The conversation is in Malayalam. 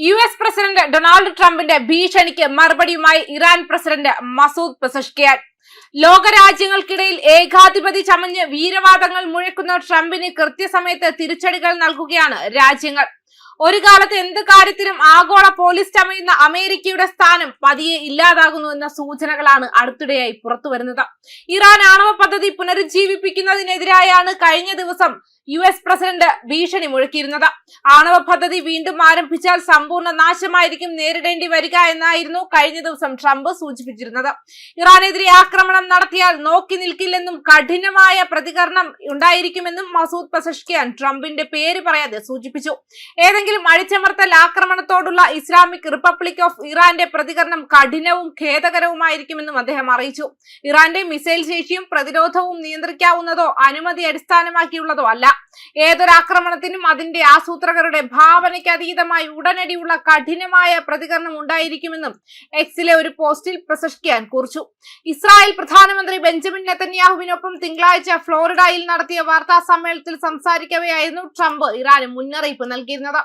US പ്രസിഡന്റ് ഡൊണാൾഡ് ട്രംപിന്റെ ഭീഷണിക്ക് മറുപടിയുമായി ഇറാൻ പ്രസിഡന്റ് മസൂദ് പെസഷ്കിയാൻ. ലോകരാജ്യങ്ങൾക്കിടയിൽ ഏകാധിപതി ചമഞ്ഞ് വീരവാദങ്ങൾ മുഴക്കുന്ന ട്രംപിന് കൃത്യസമയത്ത് തിരിച്ചടികൾ നൽകുകയാണ് രാജ്യങ്ങൾ. ഒരു കാലത്ത് എന്ത് കാര്യത്തിലും ആഗോള പോലീസ് ചമയുന്ന അമേരിക്കയുടെ സ്ഥാനം പതിയെ ഇല്ലാതാകുന്നു എന്ന സൂചനകളാണ് അടുത്തിടെയായി പുറത്തുവരുന്നത്. ഇറാൻ ആണവ പദ്ധതി പുനരുജ്ജീവിപ്പിക്കുന്നതിനെതിരായാണ് കഴിഞ്ഞ ദിവസം US പ്രസിഡന്റ് ഭീഷണി മുഴക്കിയിരുന്നത്. ആണവ പദ്ധതി വീണ്ടും ആരംഭിച്ചാൽ സമ്പൂർണ്ണ നാശമായിരിക്കും നേരിടേണ്ടി വരിക എന്നായിരുന്നു കഴിഞ്ഞ ദിവസം ട്രംപ് സൂചിപ്പിച്ചിരുന്നത്. ഇറാനെതിരെ ആക്രമണം നടത്തിയാൽ നോക്കി നിൽക്കില്ലെന്നും കഠിനമായ പ്രതികരണം ഉണ്ടായിരിക്കുമെന്നും മസൂദ് പെസഷ്കിയാൻ ട്രംപിന്റെ പേര് പറയാതെ സൂചിപ്പിച്ചു. ഏതെങ്കിലും അടിച്ചമർത്തൽ ആക്രമണത്തോടുള്ള ഇസ്ലാമിക് റിപ്പബ്ലിക് ഓഫ് ഇറാന്റെ പ്രതികരണം കഠിനവും ഖേദകരവുമായിരിക്കുമെന്നും അദ്ദേഹം അറിയിച്ചു. ഇറാന്റെ മിസൈൽ ശേഷിയും പ്രതിരോധവും നിയന്ത്രിക്കാവുന്നതോ അനുമതി അടിസ്ഥാനമാക്കിയുള്ളതോ അല്ല. ഏതൊരാക്രമണത്തിനും അതിന്റെ ആസൂത്രകരുടെ ഭാവനയ്ക്ക് അതീതമായി ഉടനടിയുള്ള കഠിനമായ പ്രതികരണം ഉണ്ടായിരിക്കുമെന്നും എക്സിലെ ഒരു പോസ്റ്റിൽ പെസഷ്കിയാൻ കുറിച്ചു. ഇസ്രായേൽ പ്രധാനമന്ത്രി ബെഞ്ചമിൻ നെതന്യാഹുവിനൊപ്പം തിങ്കളാഴ്ച ഫ്ലോറിഡയിൽ നടത്തിയ വാർത്താ സമ്മേളനത്തിൽ സംസാരിക്കവെയായിരുന്നു ട്രംപ് ഇറാന് മുന്നറിയിപ്പ് നൽകിയിരുന്നത്.